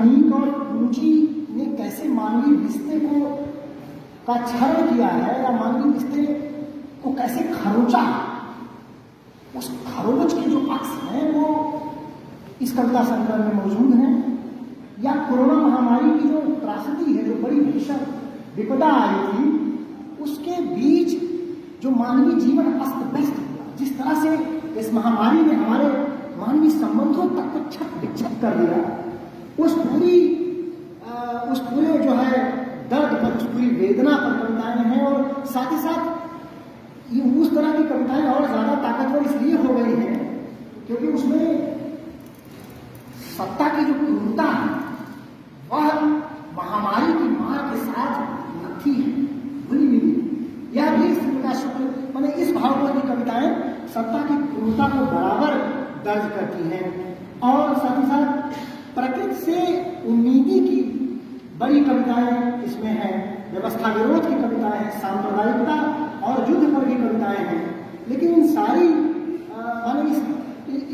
तकनीक और पूंजी ने कैसे मानवीय रिश्ते को का क्षरण किया है या मानवीय रिश्ते को कैसे खरोचा, उस खरोच के जो अक्स हैं वो इस कविता संकलन में मौजूद हैं। या कोरोना महामारी की जो त्रासदी है, जो बड़ी भीषण विपदा आई थी, उसके बीच जो मानवीय जीवन अस्त व्यस्त हुआ, जिस तरह से इस महामारी ने हमारे मानवीय संबंधों तक को छत विक्षत कर दिया, उस पूरे जो है दर्द पर, उस पूरी वेदना पर कविताएं हैं। और साथ ही साथ ये उस तरह की कविताएं और ज्यादा ताकतवर इसलिए हो गई हैं क्योंकि उसमें सत्ता की जो क्रूरता है वह महामारी की मां के साथ नथी है, भूली मिली। यह भी श्रीप्रकाश शुक्ल मैंने इस भाव को की कविताएं सत्ता की क्रूरता को बराबर दर्ज करती हैं। और साथ ही साथ प्रकृति से उम्मीदी की बड़ी कविताएं इसमें हैं, व्यवस्था विरोध की कविताएं हैं, सांप्रदायिकता और युद्ध पर भी कविताएं हैं। लेकिन इन सारी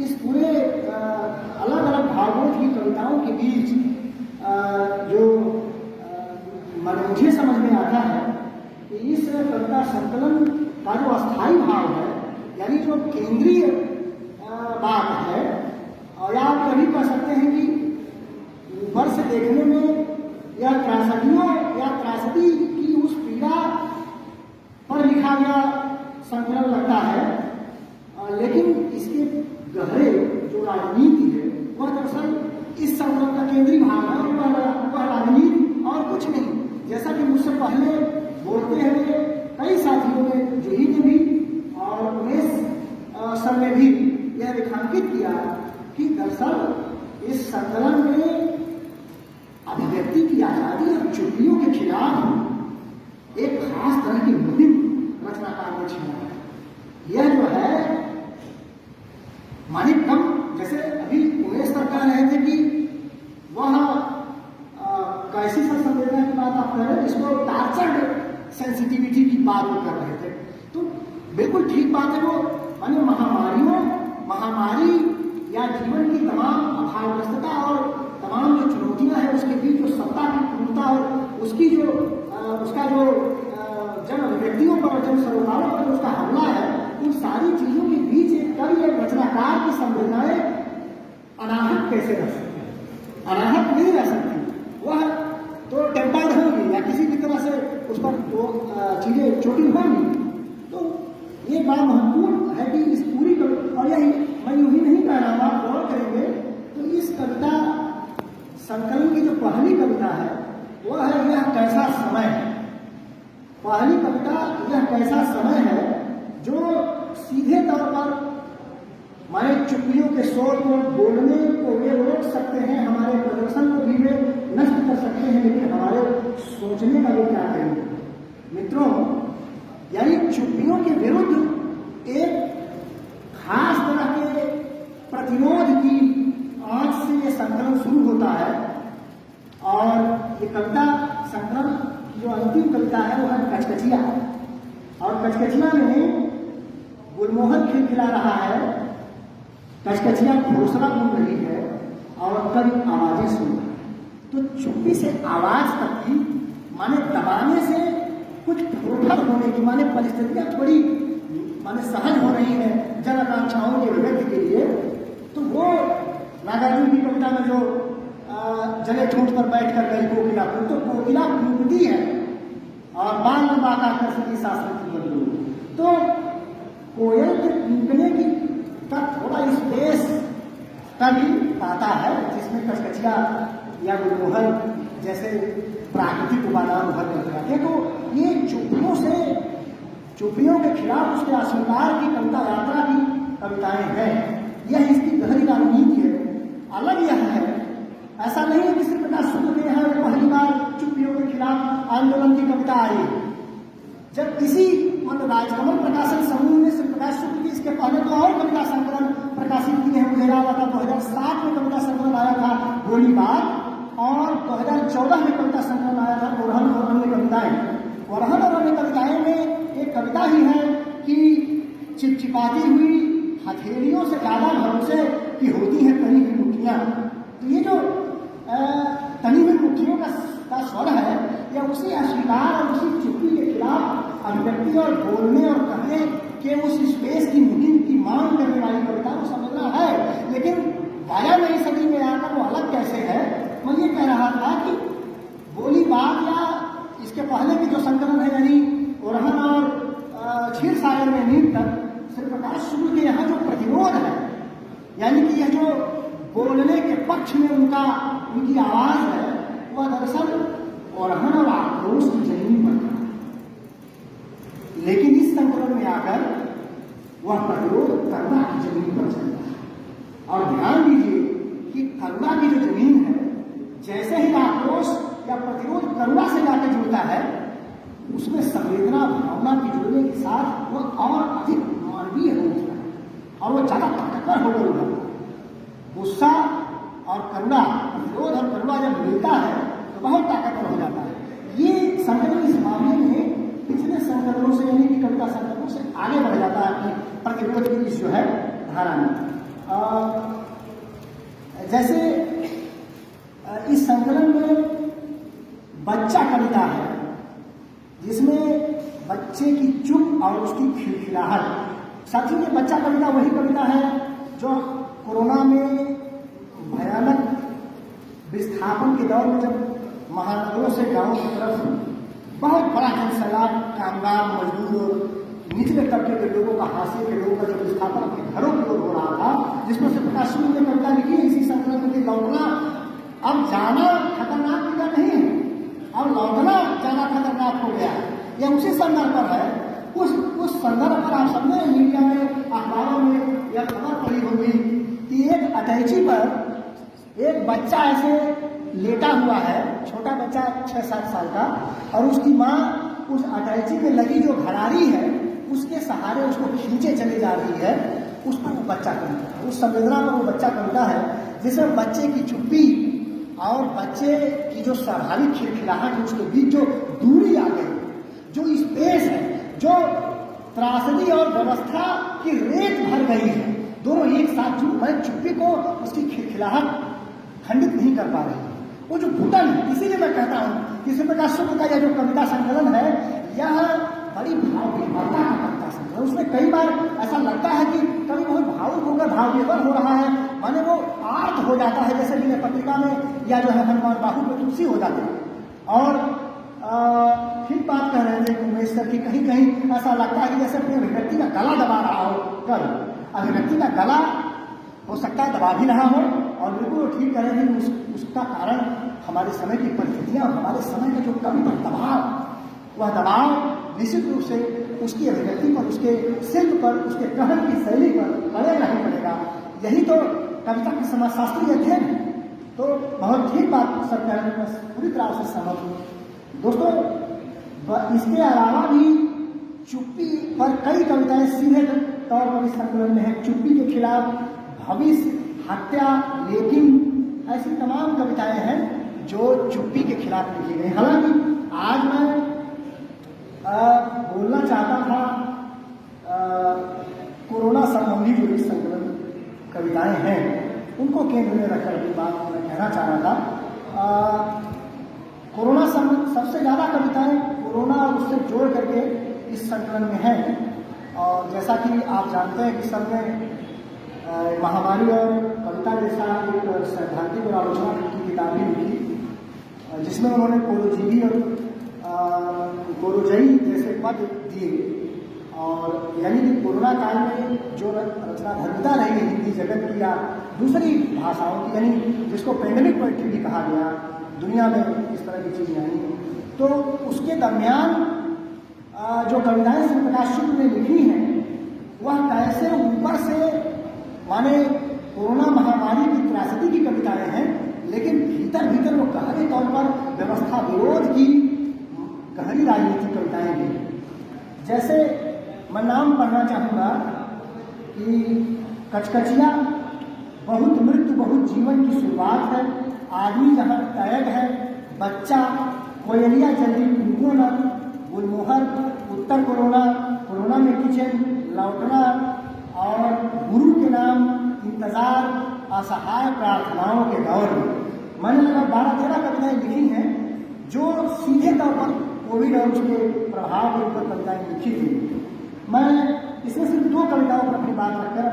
इस पूरे अलग अलग भावों की कविताओं के बीच जो मुझे समझ में आता है कि इस कविता संकलन का जो अस्थायी भाव है, यानी जो केंद्रीय बात है, और या आप कभी कह सकते हैं कि ऊपर से देखने में यह त्रासदियों या त्रासदी की उस पीड़ा पर लिखा गया संकलन लगता है, लेकिन इसके गहरे जो राजनीति है वह दरअसल इस संकलन का केंद्रीय भाव है और वह राजनीति और कुछ नहीं। जैसा कि मुझसे पहले बोलते हुए कई साथियों ने, जूही ने भी और उमेश सर ने भी यह रेखांकित किया कि दरअसल इस संकलन में अभिव्यक्ति की आजादी और चुप्पियों के खिलाफ एक खास तरह की मुहिम रचनाकार ने छेड़ा है। यह जो है माने कम, जैसे अभी उमेश सर कह रहे थे कि वह कैसी संवेदना की बात आप कह रहे हैं, इसको टार्चर्ड सेंसिटिविटी की बात वो कर रहे थे, तो बिल्कुल ठीक बात है। वो माने महामारी या जीवन की तमाम अभावग्रस्तता और तमाम जो चुनौतियां हैं उसके बीच जो सत्ता की क्रूरता और उसकी जो उसका जो जन व्यक्तियों पर, जन सरोकारों पर उसका हमला है, उन सारी चीजों के बीच एक कवि, एक रचनाकार की संवेदनाएं अनाहत कैसे रह सकती है? अनाहत नहीं रह सकती, वह तो टेम्पर्ड होगी या किसी भी तरह से उस पर वो चीजें चोटिल होंगी। तो ये बात महत्वपूर्ण है कि इस पूरी और यही मैं यूं ही नहीं कह रहा हूं, आप गौर करेंगे तो इस कविता संकलन की जो पहली कविता है वह है यह कैसा समय है। पहली कविता यह कैसा समय है जो सीधे तौर पर हमारे चुप्पियों के शोर को, बोलने को वे रोक सकते हैं, हमारे प्रदर्शन को भी वे नष्ट कर सकते हैं, लेकिन हमारे सोचने का वे क्या करेंगे। मित्रों, यानी चुप्पियों के विरुद्ध एक खास तरह के प्रतिरोध की आंच से ये संकलन शुरू होता है। और ये कविता संकलन की जो अंतिम कविता है वो है कचकचिया, और कचकचिया में गुलमोहर खिलखिला रहा है, कचकचिया घोषणा बोल रही है और कई आवाजें सुन रही है। तो चुप्पी से आवाज तक की माने दबाने से कुछ ठोठर होने की माने परिस्थितियां थोड़ी माने सहज हो रही है जन आकांक्षाओं के अभिव्यक्ति के लिए। तो वो नागार्जुन की कविता में जो जले ठूंठ पर बैठ कर गई कोकिला, तो कोकिला कूकती है और बाल बाका कर सकी शास्त्र की बदलू। तो कोयल के कूकने की का थोड़ा स्पेस तभी पाता है जिसमें कचकचिया या गुलमोहर जैसे प्राकृतिक उपादान उभर कर जाते हैं। तो ये चुप्पियों के खिलाफ उसके अस्वीकार की कविता यात्रा की कविताएं हैं। यह इसकी गहरी राजनीति है। अलग यह है, ऐसा नहीं है कि श्रीप्रकाश शुक्ल के यहाँ पहली बार चुप्पियों के खिलाफ आंदोलन की कविता आई। जब किसी मतलब राजकमल प्रकाशन समूह में श्रीप्रकाश शुक्ल की इसके पहले तो और कविता संकलन प्रकाशित किए हैं। मुझे याद आता 2007 में कविता संकलन आया था गोलीबार, और 2014 में कविता संकलन आया था ओरहन और अन्य कविताएं। ओरहन और अन्य कविताएं में एक कविता ही है कि चिपचिपाती हुई हथेलियों से ज्यादा भरोसे की होती है कहीं की मुठियां। तो ये जो का स्वर है, या उसी अस्वीकार और उसी चुप्पी के खिलाफ अभिव्यक्ति और बोलने और कहने के उस स्पेस की मुहिम की मांग करने वाली कविता को समझना है। लेकिन 12वीं सदी में आकर वो अलग कैसे है? मैं ये कह रहा था कि बोली बात या इसके पहले की जो संकलन है, यानी ओरहन और क्षीर सागर में नींद तक, श्री प्रकाश शुक्ल के यहाँ जो प्रतिरोध है, यानी कि यह जो बोलने के पक्ष में उनकी आवाज है, वह दरअसल ओरहन और आक्रोश की जमीन पर है। लेकिन इस संकलन में आकर वह प्रतिरोध करुणा की जमीन पर चलता है। और ध्यान दीजिए कि करुणा की जो जमीन है, जैसे ही आक्रोश या प्रतिरोध करुणा से जाकर जुड़ता है, उसमें संवेदना भावना की जुड़ने के साथ वह और अधिक मानवीय हो जाता है और वह ज्यादा ताकतवर होकर उठता है। गुस्सा और करुणा, प्रतिरोध और करुणा जब मिलता है तो बहुत ताकतवर हो जाता है। ये संकलन इस मामले में पिछले संकलनों से, यानी कि कविता संकलनों से आगे बढ़ जाता है अपनी प्रतिरोध की इस जो है धारा में। जैसे इस संकलन में बच्चा कविता है, जिसमें बच्चे की चुप और उसकी खिलखिलाहट। साथियों, ये बच्चा कविता वही कविता है जो कोरोना में भयानक विस्थापन के दौर में, जब महानगरों से गांवों की तरफ बहुत बड़ा जनसैलाब कामगार, मजदूर और निचले तबके के लोगों का, हाशिए के लोगों का जब विस्थापन अपने घरों की ओर हो रहा था, जिसमें से प्रकाश शुक्ल ने कविता लिखी है इसी संकलन में, लौटना अब जाना खतरनाक विदा नहीं है, अब लौटना ज्यादा खतरनाक हो गया है। यह उसी संदर्भ पर है। उस संदर्भ पर आप सबने मीडिया में, अखबारों में यह खबर पड़ी होगी कि एक अटैची पर एक बच्चा ऐसे लेटा हुआ है, छोटा बच्चा 6-7 साल का, और उसकी माँ उस अटैची में लगी जो घड़ारी है उसके सहारे उसको खींचे चली जा रही है। उस पर वो बच्चा कविता है, उस संवेदना पर वो बच्चा कविता है, जिसमें बच्चे की चुप्पी और बच्चे की जो स्वाभाविक खिलखिलाहट है, उसके बीच जो दूरी आ गई, जो स्पेस है, जो त्रासदी और व्यवस्था की रेत भर गई है, दोनों एक साथ जुड़ गए। चुप्पी को उसकी खिलखिलाहट खंडित नहीं कर पा रही, वो जो घुटन है। इसीलिए मैं कहता हूँ कि श्री प्रकाश शुक्ल का यह जो कविता संकलन है, यह बड़ी भाव विभोरता का कविता संकलन। उसमें कई बार ऐसा लगता है कि कभी बहुत भावुक होकर भाव विभोर हो रहा है, माने वो आर्त हो जाता है, जैसे विनय पत्रिका में या जो है हनुमान बाहु में तुलसी हो जाते हैं। और फिर बात कह रहे थे उमेश सर की, कहीं कहीं ऐसा लगता है कि जैसे अपने अभिव्यक्ति का गला दबा रहा हो। कर अभिव्यक्ति का गला हो सकता है दबा भी रहा हो, और बिल्कुल ठीक कह रहे थे उसका कारण हमारे समय की परिस्थितियां, हमारे समय का जो कवि पर दबाव, वह दबाव निश्चित रूप से उसकी अभिव्यक्ति पर, उसके शिल्प पर, उसके कहन की शैली पर पड़ेगा ही पड़ेगा। यही तो कविता के समाजशास्त्रीय अध्ययन है। तो बहुत ठीक बात सर कह रहे हैं, पूरी तरह से सहमत हूँ। दोस्तों, इसके अलावा भी चुप्पी पर कई कविताएं सीधे तौर पर इस संकलन में है। चुप्पी के खिलाफ, भविष्य, हत्या, लेकिन ऐसी तमाम कविताएं हैं जो चुप्पी के खिलाफ लिखी गई। हालांकि आज मैं बोलना चाहता था कोरोना संबंधी जो इस संकलन कविताएं हैं उनको केंद्र में रखकर भी बात मैं कहना चाह रहा था। कोरोना सबसे ज़्यादा कविताएं कोरोना और उससे जोड़ करके इस संकलन में हैं। और जैसा कि आप जानते हैं कि सबने महामारी और कविता जैसा एक सैद्धांतिक और आलोचना की किताब भी लिखी, जिसमें उन्होंने कोरोजीवी और कोरोजई जैसे पद दिए। और यानी कि कोरोना काल में जो रचनाधर्मिता रही है हिंदी जगत की या दूसरी भाषाओं की, यानी जिसको पेंडेमिक पोएट्री भी कहा गया, दुनिया में इस तरह की चीज़ें आई, तो उसके दरमियान जो कविताएं श्री प्रकाश शुक्ल ने लिखी हैं, वह कैसे ऊपर से, माने कोरोना महामारी की त्रासदी की कविताएं हैं, लेकिन भीतर भीतर वो गहरे तौर पर व्यवस्था विरोध की गहरी राजनीतिक कविताएं भी। जैसे मैं नाम पढ़ना चाहूँगा कि कचकचिया, बहुत मृत्यु बहुत जीवन की शुरुआत है, आदमी जहाँ कैद है, बच्चा, कोयलिया जल्दी टूटो न, गुलमोहर, उत्तर कोरोना, कोरोना में किचन, लौटना और गुरु के नाम, इंतजार, असहाय प्रार्थनाओं के दौर में। मैंने लगभग 12-13 कविताएं लिखी हैं जो सीधे तौर पर कोविड और उसके प्रभाव के ऊपर कविताएं लिखी थी। मैं इसमें सिर्फ 2 कविताओं पर अपनी बात रखकर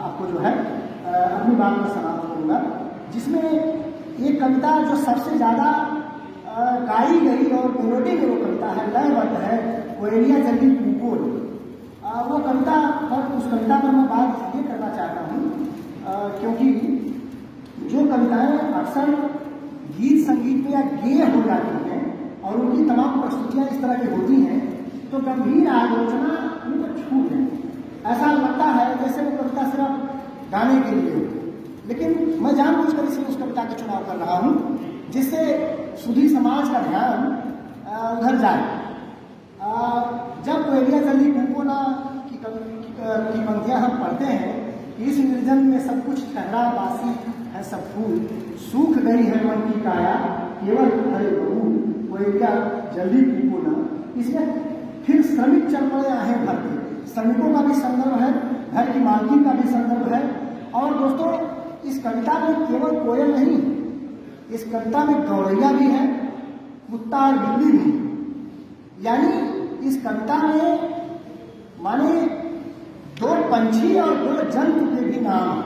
आपको जो है अपनी बात में समाप्त करूँगा, जिसमें एक कविता जो सबसे ज़्यादा गाई गई और मेलोडी में वो कविता है, लयबद्ध है, कोयलिया जल्दी कूको। वो कविता पर उस कविता पर मैं बात इसलिए करना चाहता हूँ क्योंकि जो कविताएं अक्सर गीत संगीत में या गेय हो जाती हैं और उनकी तमाम प्रस्तुतियाँ इस तरह की होती हैं तो गंभीर आलोचना उन पर छूट है। ऐसा लगता है जैसे वो कविता सिर्फ गाने के लिए हो, लेकिन मैं जानबूझकर इसलिए उस कविता का चुनाव कर रहा हूँ जिससे सुधी समाज का ध्यान उधर जाए। जब कोयलिया जल्दी कुंकोना की पंक्तियाँ हम पढ़ते हैं, इस निर्जन में सब कुछ ठहरा बासी है सब फूल, सूख गई है मन की काया केवल हरे बबूल, कोयलिया जल्दी कुंकोना। इसमें फिर श्रमिक चल पड़े आहें भर के, श्रमिकों का भी संदर्भ है, घर की मालकिन का भी संदर्भ है। और दोस्तों इस कविता में केवल कोयल नहीं, इस कविता में गौरैया भी है, कुत्ता और बिल्ली भी। यानी इस कविता में माने 2 पंछी और 2 जंतु के भी नाम।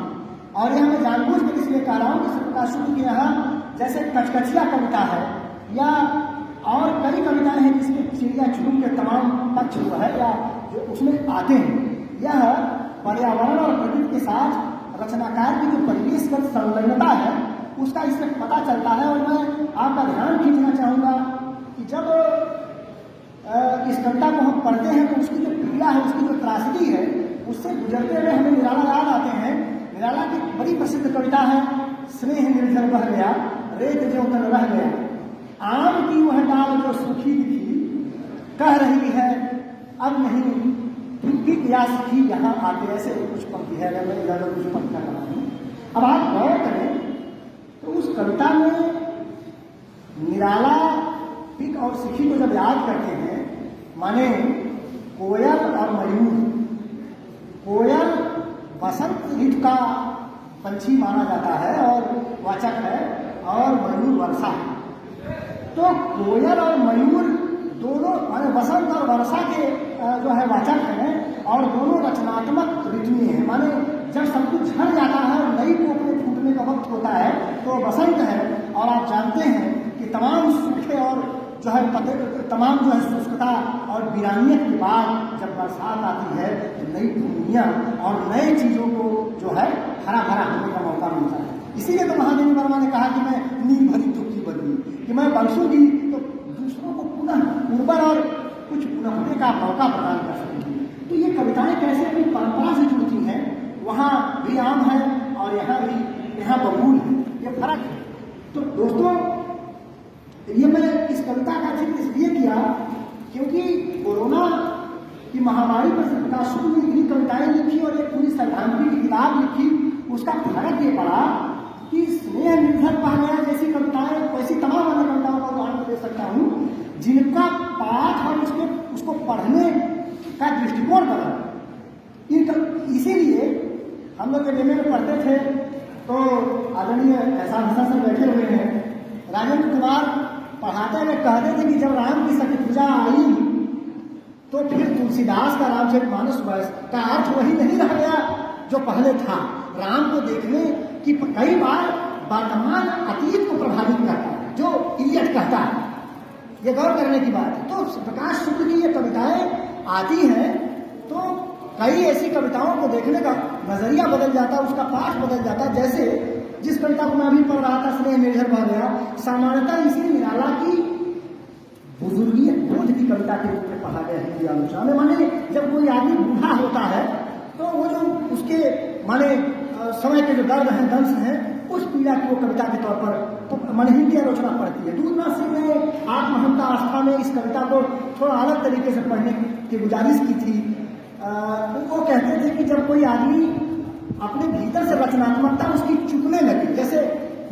और यह मैं जानबूझकर इसलिए कह रहा हूँ कि प्रकाश शुक्ल के यहाँ जैसे कचकचिया कविता है या और कई कविताएं हैं जिसमें चिड़िया चुरुम के तमाम पक्ष जो है या जो उसमें आते हैं। यह पर्यावरण और प्रकृति के साथ रचनाकार की जो परिवेशगत संलग्नता है उसका इसमें पता चलता है। और मैं आपका ध्यान खींचना चाहूँगा कि जब इस कविता को हम पढ़ते हैं तो उसकी जो पीड़ा है, उसकी जो त्रासदी है, उससे गुजरते हुए हमें निराला याद आते हैं। निराला की बड़ी प्रसिद्ध कविता है, स्नेह निर्जर बह गया रेत जो तन रह गया, आम की वह डाल जो सूखी थी कह रही है अब नहीं तुमकी प्यास की यहाँ आते। ऐसे कुछ पंक्ति है, अगर मैं ज़्यादा कुछ पंक्तियाँ कर रहा हूँ। अब आप गौर करें तो उस कविता में निराला पिक और सिखी को जब याद करते हैं, माने कोयल और मयूर, कोयल बसंत ऋतु का पंछी माना जाता है और वाचक है, और मयूर वर्षा है। तो कोयल और मयूर दोनों माने बसंत और वर्षा के जो है वाचक हैं और दोनों रचनात्मक ऋतुएं हैं। माने जब सब कुछ झड़ जाता है और नई कोपले फूटने का वक्त होता है तो बसंत है। और आप जानते हैं कि तमाम सूखे और जो है तमाम जो है शुष्कता और वीरानियत के बाद जब बरसात आती है तो नई भूमियाँ और नए चीज़ों को जो है हरा भरा होने का मौका मिलता है। इसीलिए तो महादेवी वर्मा ने कहा कि मैं नींद भरी दुख की बदली, कि मैं बरसूंगी तो दूसरों को पुनः उर्वर और कुछ पुनः होने का मौका प्रदान कर सकूंगी। तो ये कविताएं कैसे अपनी परंपरा से जुड़ती हैं, वहाँ भी आम है और यहाँ बबूल है, ये फर्क है। तो दोस्तों ये मैं इस कविता का जिक्र इसलिए किया क्योंकि कोरोना की महामारी पर प्रकाश शुक्ल ने इतनी कविताएं लिखी और एक पूरी श्रद्धांजलि की किताब लिखी। उसका फर्क ये पड़ा कि स्नेह निर्भर पा गया जैसी कविताएं, वैसी तमाम अन्य कविताओं का उदाहरण दे सकता हूँ जिनका पाठ और उसको पढ़ने का दृष्टिकोण बदला। इसीलिए हम लोग जब में पढ़ते थे तो आदरणीय एहसान हसन सर बैठे हुए हैं, राजेंद्र कुमार पढ़ाते हुए कहते थे कि जब राम की सती पूजा आई तो फिर तुलसीदास का रामचरितमानस का अर्थ वही नहीं रह गया जो पहले था। राम को देखने की कई बार वर्तमान अतीत को प्रभावित करता है, जो इलियट कहता है, ये गौर करने की बात है। तो प्रकाश शुक्ल की ये कविताएं आती हैं तो कई ऐसी कविताओं को देखने का नजरिया बदल जाता है, उसका पाठ बदल जाता है। जैसे जिस कविता को मैं अभी पढ़ रहा था, स्नेह निर्झर बह गया, सामान्यतः इसी निराला की बुजुर्गी बोध की कविता के रूप में पढ़ा गया हिंदी आलोचना में। माने जब कोई आदमी बूढ़ा होता है तो वो जो उसके माने समय के जो दर्द हैं, दंश हैं, उस पीड़ा की वो कविता के तौर पर तो माने हिंदी आलोचना पढ़ती है। दूधनाथ सिंह ने आत्महंता आस्था में इस कविता को थोड़ा अलग तरीके से पढ़ने की गुजारिश की थी। वो कहते थे कि जब कोई आदमी अपने भीतर से रचनात्मकता उसकी चुकने लगी, जैसे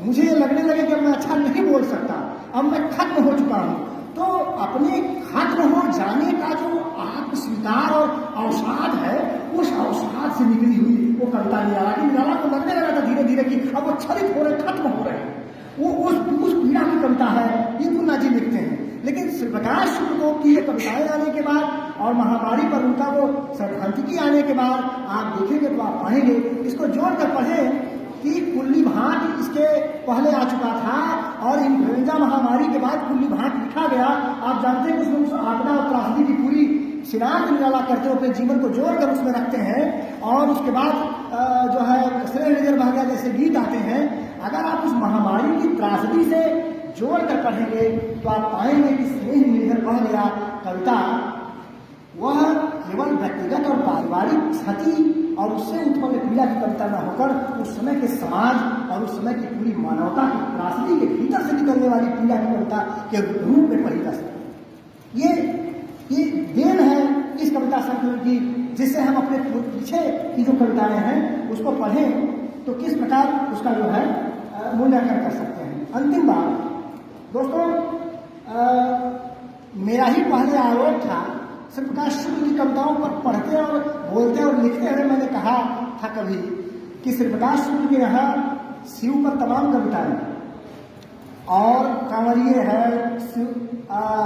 मुझे ये लगने लगे कि अब मैं अच्छा नहीं बोल सकता, अब मैं खत्म हो चुका हूँ, तो अपने खत्म हो जाने का जो आत्मस्वीकार और अवसाद है, उस अवसाद से निकली हुई वो कविता निराला को लगने लगा था धीरे धीरे कि अब वो क्षरित हो रहे, खत्म हो रहे, वो उस पीड़ा की की कविता है, ये मुन्ना जी लिखते हैं। लेकिन श्री प्रकाश शुक्ल की ये कविताएं आने के बाद और महामारी पर उनका वो सैद्धांतिकी आने के बाद आप देखेंगे तो आप पाएंगे, इसको जोड़कर पढ़ें कि कुल्ली भाट इसके पहले आ चुका था और इन्फ्लुएंजा महामारी के बाद कुल्ली भाट लिखा गया। आप जानते हैं उसमें उस आपदा और त्रासदी की पूरी सिनात निराला करते हुए अपने जीवन को जोड़कर उसमें रखते हैं। और उसके बाद जो है स्नेह निर्जर भाग्या जैसे गीत आते हैं। अगर आप उस महामारी की त्रासदी से जोड़कर पढ़ेंगे तो आप पाएंगे कि स्नेह निर्जर बह गया कविता वह केवल व्यक्तिगत और पारिवारिक क्षति और उससे उत्पन्न पीड़ा की कविता न होकर उस समय के समाज और उस समय की पूरी मानवता की त्रासदी के भीतर से निकलने वाली पीड़ा की कविता के रूप में पढ़ी जा सकती है। ये देन है इस कविता संकलन की, जिससे हम अपने पीछे की जो कविताएं हैं उसको पढ़ें तो किस प्रकार उसका जो है मूल्यांकन कर सकते हैं। अंतिम बात दोस्तों, मेरा ही पहले आरोप था श्री प्रकाश शुक्ल की कविताओं पर पढ़ते और बोलते और लिखते हुए मैंने कहा था कभी कि श्री प्रकाश शुक्ल के यहाँ शिव पर तमाम कविताएं और कांवरिये है,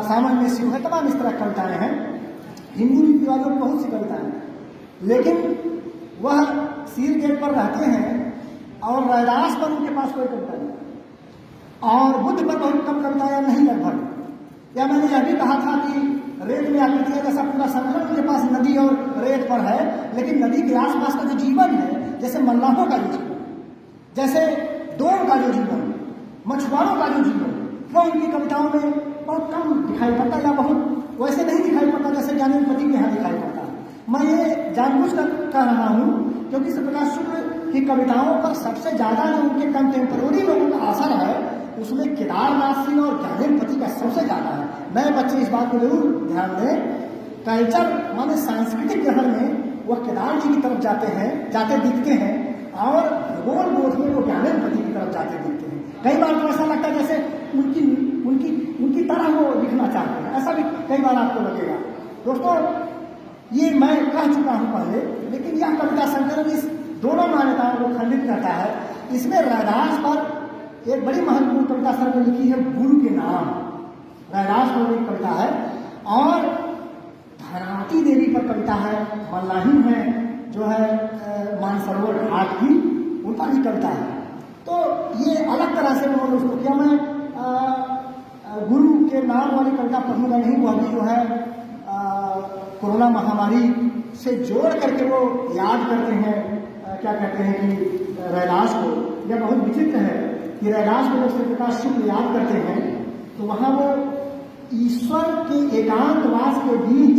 सामान्य शिव है, तमाम इस तरह कविताएं हैं। हिंदू रीति रिवाजों में बहुत सी कविताएं हैं, लेकिन वह सील गेट पर रहते हैं और रैदास पर उनके पास कोई कविता नहीं और बुद्ध पर बहुत कम कविताएं नहीं लगभग। या मैंने यह भी कहा था कि रेत में आकृति है जैसा पूरा संकलन उनके पास नदी और रेत पर है, लेकिन नदी के आसपास का जो जीवन है, जैसे मल्लाहों का जो जीवन, जैसे डोम का जो जीवन, मछुआरों का जो जीवन, वो उनकी कविताओं में बहुत कम दिखाई पड़ता या बहुत वैसे नहीं दिखाई पड़ता जैसे ज्ञानेन्द्र के यहाँ दिखाई पड़ता है। मैं ये जानबूझकर कह रहा हूँ क्योंकि श्री प्रकाश शुक्ल की कविताओं पर सबसे ज्यादा जो उनके कंटेम्पोररी लोगों का असर है उसमें केदारनाथ सिंह और ज्ञानेन्द्र का सबसे ज्यादा है। नए बच्चे इस बात को जरूर ध्यान दें, कल्चर माने सांस्कृतिक ग्रहण में वह केदार जी की तरफ जाते दिखते हैं और भूगोल बोध में वो ज्ञानेन्द्र की तरफ जाते दिखते हैं। कई बार तो ऐसा लगता है जैसे उनकी तरह वो लिखना चाहते हैं, ऐसा भी कई बार आपको लगेगा। दोस्तों ये मैं कह चुका हूँ पहले, लेकिन यह कविता संकलन इस दोनों मान्यताओं को खंडित करता है। इसमें रैदास पर एक बड़ी महत्वपूर्ण कविता सर ने लिखी है, गुरु के नाम, रैदास पर एक कविता है और धनावती देवी पर कविता है, मल्लाही है जो है मानसरोवर घाट की, उन पर भी कविता है। तो ये अलग तरह से उन्होंने उसको किया। मैं गुरु के नाम वाली कविता पढ़ूंगा नहीं, वो अभी जो है कोरोना महामारी से जोड़ करके वो याद करते हैं, क्या कहते हैं कि रैदास को। यह बहुत विचित्र है कि रैदास को जब श्री प्रकाश शुक्ल याद करते हैं तो वहाँ वो ईश्वर के एकांतवास के बीच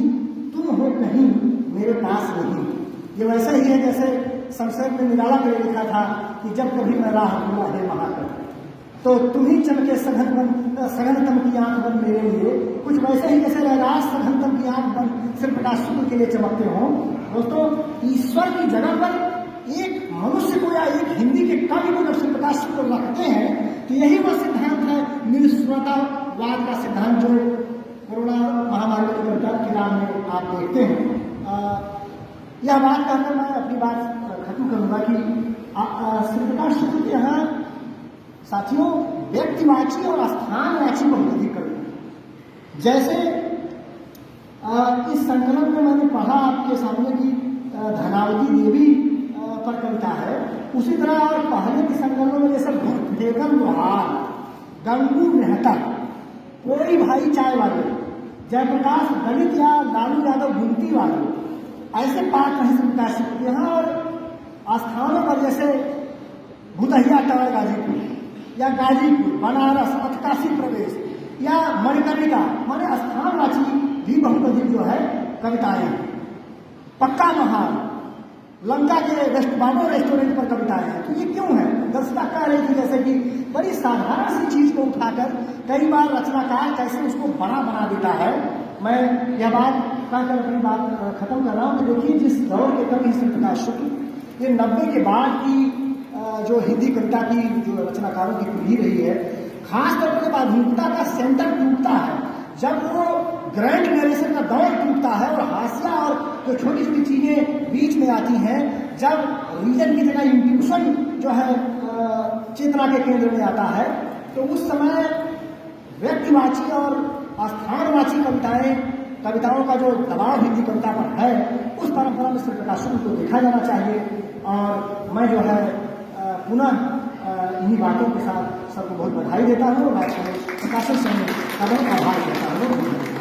तुम हो कहीं मेरे पास नहीं। ये वैसा ही है जैसे संक्षेप में निराला ने लिखा था कि जब कभी मैं राह भूला है महाकर तो तुम ही चमके सघनतम की आंख बन मेरे लिए। कुछ वैसे ही जैसे रैदास सघनतम की आंख बन श्री प्रकाश शुक्ल के लिए चमकते हो। दोस्तों ईश्वर की जगह पर एक मनुष्य को या एक हिंदी के कवि को जब श्री प्रकाश शुक्ल रखते हैं तो यही वह सिद्धांत है निरस्वतावाद का सिद्धांत जो कोरोना महामारी की कविता के नाम में आप देखते हैं। यह बात कहकर मैं अपनी बात खत्म करूंगा कि श्री प्रकाश शुक्ल के यहाँ साथियों व्यक्तिवाची और स्थानवाची बहुत अधिक कविता, जैसे इस संकलन में मैंने पढ़ा आपके सामने की धनावती देवी पर कविता है, उसी तरह और पहले के संकलनों में जैसे भूपेगम लोहार, गंगू मेहता, कोई भाई चाय वाले, जयप्रकाश दलित या लालू यादव गुमती वाले, ऐसे पाठ हैं श्री प्रकाश शुक्ल के यहाँ। और स्थानों पर जैसे भूतहिया टावर गाजीपुर या गाजीपुर, बनारस, उत्काशी प्रदेश या मणिकर्णिका, माने स्थानवाची भी बहुत अधिक जो है कविताएं। पक्का महाल, लंका के बाबो रेस्टोरेंट पर कविताएं हैं। तो ये क्यों है? दर्शना कह रही थी जैसे कि बड़ी साधारण सी चीज को उठाकर कई बार रचनाकार कैसे उसको बड़ा बना देता है। मैं यह बात कहकर अपनी बात खत्म कर रहा हूँ कि देखिए जिस दौर के कवि श्री प्रकाश शुक्ल, ये 90 के बाद की जो हिंदी कविता की जो रचनाकारों की पीढ़ी रही है, खासतौर पर आधुनिकता का सेंटर टूटता है, जब वो ग्रैंड नरेशन का दौर टूटता है और हास्या और जो छोटी छोटी चीजें बीच में आती हैं, जब रीजन की जगह इंट्यूशन जो है चेतना के केंद्र में आता है, तो उस समय व्यक्तिवाची और स्थानवाची कविताओं का जो दबाव हिंदी कविता पर है, उस परंपरा में श्री प्रकाश शुक्ल को देखा जाना चाहिए। और मैं जो है पुनः इन्हीं बातों के साथ सबको बहुत बधाई देता हूँ और आपको प्रकाशन समय का बहुत आभार देता हूँ।